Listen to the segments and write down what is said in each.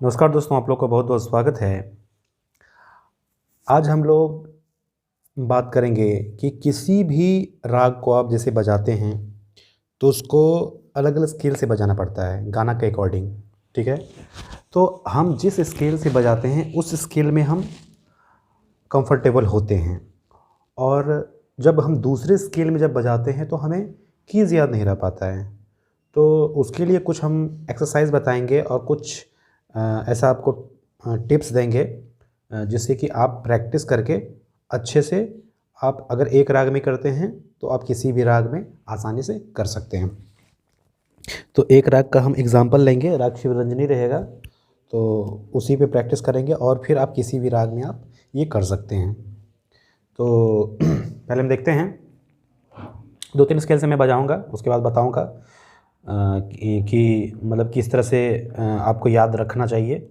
नमस्कार दोस्तों, आप लोग का बहुत बहुत स्वागत है। आज हम लोग बात करेंगे कि किसी भी राग को आप जैसे बजाते हैं तो उसको अलग अलग स्केल से बजाना पड़ता है गाना के अकॉर्डिंग। ठीक है, तो हम जिस स्केल से बजाते हैं उस स्केल में हम कंफर्टेबल होते हैं, और जब हम दूसरे स्केल में जब बजाते हैं तो हमें कीज़ याद नहीं रह पाता है। तो उसके लिए कुछ हम एक्सरसाइज बताएंगे और कुछ ऐसा आपको टिप्स देंगे जिससे कि आप प्रैक्टिस करके अच्छे से आप अगर एक राग में करते हैं तो आप किसी भी राग में आसानी से कर सकते हैं। तो एक राग का हम एग्जांपल लेंगे, राग शिवरंजनी रहेगा, तो उसी पे प्रैक्टिस करेंगे और फिर आप किसी भी राग में आप ये कर सकते हैं। तो पहले हम देखते हैं, 2-3 स्केल से मैं बजाऊंगा, उसके बाद बताऊंगा कि मतलब किस तरह से आपको याद रखना चाहिए।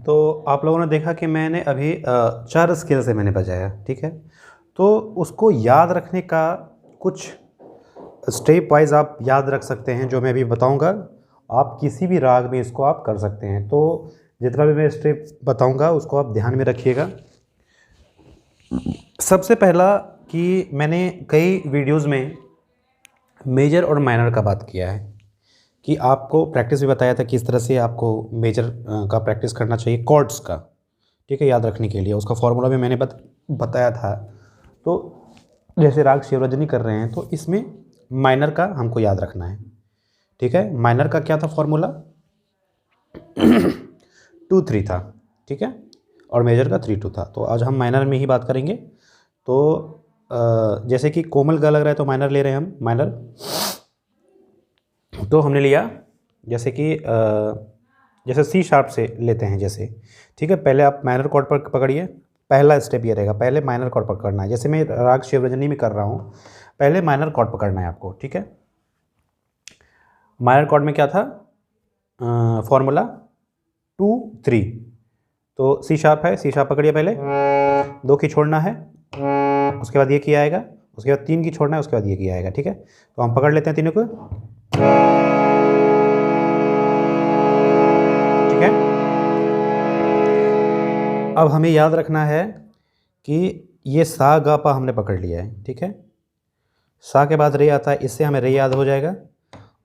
तो आप लोगों ने देखा कि मैंने अभी 4 स्केल से मैंने बजाया, ठीक है। तो उसको याद रखने का कुछ स्टेप वाइज आप याद रख सकते हैं, जो मैं अभी बताऊंगा। आप किसी भी राग में इसको आप कर सकते हैं। तो जितना भी मैं स्टेप बताऊंगा उसको आप ध्यान में रखिएगा। सबसे पहला कि मैंने कई वीडियोस में मेजर और माइनर का बात किया है कि आपको प्रैक्टिस भी बताया था किस तरह से आपको मेजर का प्रैक्टिस करना चाहिए, कॉर्ड्स का, ठीक है, याद रखने के लिए। उसका फॉर्मूला भी मैंने बताया था। तो जैसे राग शिवरंजनी कर रहे हैं तो इसमें माइनर का हमको याद रखना है, ठीक है। माइनर का क्या था फॉर्मूला? 2-3 था, ठीक है, और मेजर का 3-2 था। तो आज हम माइनर में ही बात करेंगे। तो जैसे कि कोमल गा लग रहा है तो माइनर ले रहे हैं हम, माइनर। तो हमने लिया जैसे कि जैसे सी शार्प से लेते हैं जैसे, ठीक है। पहले आप माइनर कॉर्ड पर पकड़िए, पहला स्टेप ये रहेगा, पहले माइनर कॉर्ड पकड़ना है। जैसे मैं राग शिवरंजनी में कर रहा हूँ, पहले माइनर कॉर्ड पकड़ना है आपको, ठीक है। माइनर कॉर्ड में क्या था फॉर्मूला? 2-3। तो सी शार्प है, सी शार्प पकड़िए, पहले 2 की छोड़ना है, उसके बाद ये किया आएगा, उसके बाद 3 की छोड़ना है, उसके बाद ये किया आएगा, ठीक है। तो हम पकड़ लेते हैं तीनों को, ठीक है। अब हमें याद रखना है कि ये सा गा पा हमने पकड़ लिया है, ठीक है। सा के बाद रे आता है, इससे हमें रे याद हो जाएगा,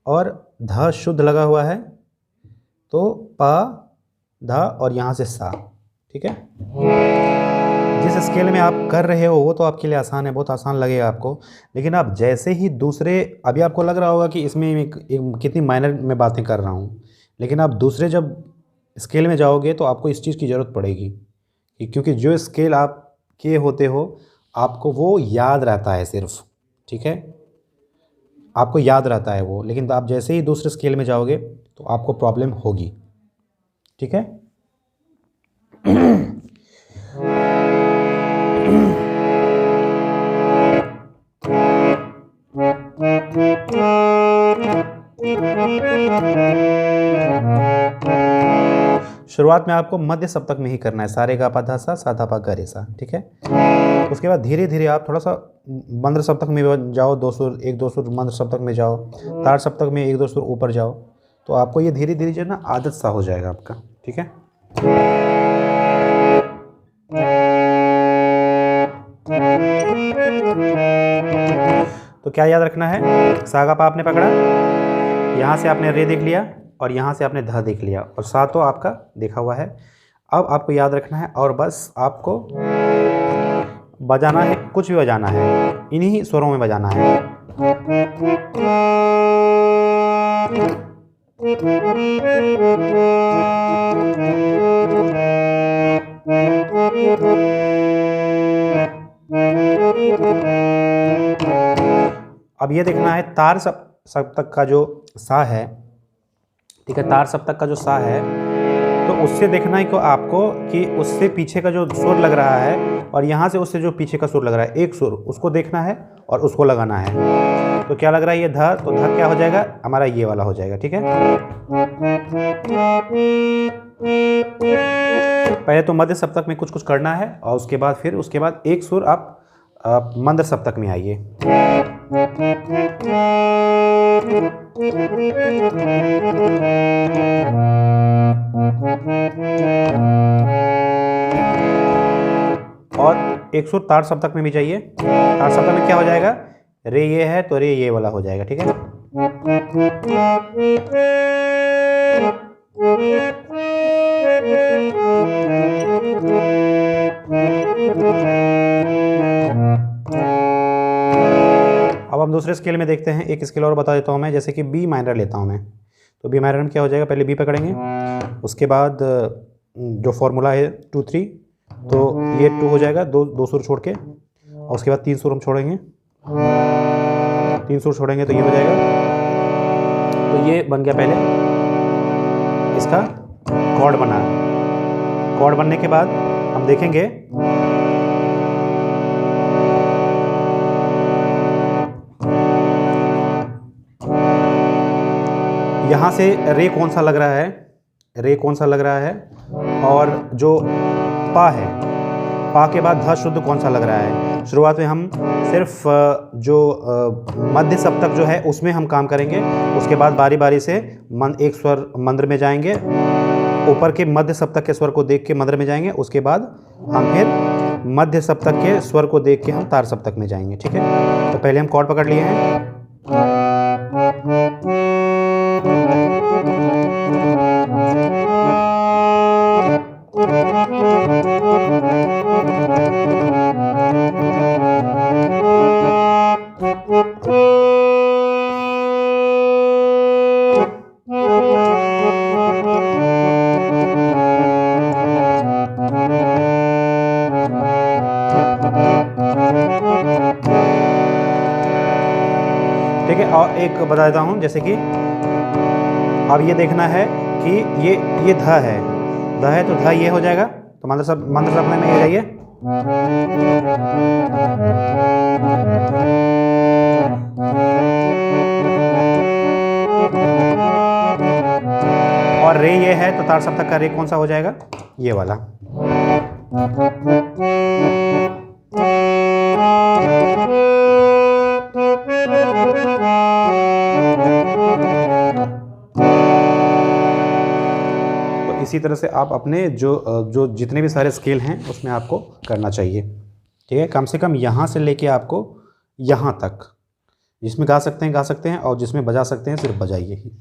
और ध शुद्ध लगा हुआ है तो पा धा और यहाँ से सा, ठीक है। जिस स्केल में आप कर रहे हो वो तो आपके लिए आसान है, बहुत आसान लगेगा आपको। लेकिन आप जैसे ही दूसरे, अभी आपको लग रहा होगा कि इसमें कितनी माइनर में बातें कर रहा हूँ, लेकिन आप दूसरे जब स्केल में जाओगे तो आपको इस चीज़ की ज़रूरत पड़ेगी क्योंकि जो स्केल आप के होते हो आपको वो याद रहता है सिर्फ, ठीक है, आपको याद रहता है वो। लेकिन आप जैसे ही दूसरे स्केल में जाओगे तो आपको प्रॉब्लम होगी, ठीक है। शुरुआत में आपको मध्य सप्तक में ही करना है, सारे गा पा धा सा सा धा पा गा रे सा, ठीक है। उसके बाद धीरे धीरे आप थोड़ा सा मंद्र सप्तक में जाओ, 2 सुर 1-2 सुर मंद्र सप्तक में जाओ, ताड़ सप्तक में 1-2 सुर ऊपर जाओ, तो आपको ये धीरे धीरे जो है ना आदत सा हो जाएगा आपका, ठीक है। तो क्या याद रखना है, सागा पा आपने पकड़ा, यहाँ से आपने रे देख लिया और यहाँ से आपने ध देख लिया और सा तो आपका देखा हुआ है। अब आपको याद रखना है और बस आपको बजाना है, कुछ भी बजाना है, इन्हीं स्वरों में बजाना है। अब ये देखना है तार सप्तक का जो सा है, ठीक है, तार सप्तक का जो सा है तो उससे देखना है कि आपको कि उससे पीछे का जो सुर लग रहा है और यहाँ से उससे जो पीछे का सुर लग रहा है एक सुर, उसको देखना है और उसको लगाना है। तो क्या लग रहा है ये ध, तो ध क्या हो जाएगा हमारा ये वाला हो जाएगा, ठीक है। पहले तो मध्य सप्तक में कुछ कुछ करना है और उसके बाद एक सुर आप मंद्र सप्तक में आइए। और एक सुर ताड़ सप्तक में भी जाइए। ताड़ सप्तक में क्या हो जाएगा, रे ये है तो रे ये वाला हो जाएगा, ठीक है। अब हम दूसरे स्केल में देखते हैं, एक स्केल और बता देता हूँ मैं, जैसे कि बी माइनर लेता हूँ मैं। तो बी माइनर में क्या हो जाएगा, पहले बी पकड़ेंगे, उसके बाद जो फॉर्मूला है 2-3, तो ये 2 हो जाएगा, दो सुर छोड़ के, और उसके बाद 3 सुर हम छोड़ेंगे, 3 सुर छोड़ेंगे तो ये हो जाएगा। तो ये बन गया पहले इसका कॉर्ड बना। कॉर्ड बनने के बाद हम देखेंगे यहाँ से रे कौन सा लग रहा है, रे कौन सा लग रहा है, और जो पा है, पा के बाद ध शुद्ध कौन सा लग रहा है। शुरुआत में हम सिर्फ जो मध्य सप्तक जो है उसमें हम काम करेंगे, उसके बाद बारी बारी से एक स्वर मंद्र में जाएंगे, ऊपर के मध्य सप्तक के स्वर को देख के मंद्र में जाएंगे, उसके बाद हम फिर मध्य सप्तक के स्वर को देख के हम तार सप्तक में जाएंगे, ठीक है। तो पहले हम कॉर्ड पकड़ लिए हैं, ठीक है। और एक बता देता हूँ, जैसे कि अब ये देखना है कि ये ध है तो ध ये हो जाएगा, तो मंत्र सप्तक में ये जाइए, और रे ये है तो तार सप्तक का रे कौन सा हो जाएगा, ये वाला। तो इसी तरह से आप अपने जो जितने भी सारे स्केल हैं उसमें आपको करना चाहिए, ठीक है। कम से कम यहाँ से लेके आपको यहाँ तक, जिसमें गा सकते हैं और जिसमें बजा सकते हैं सिर्फ बजाइए ही।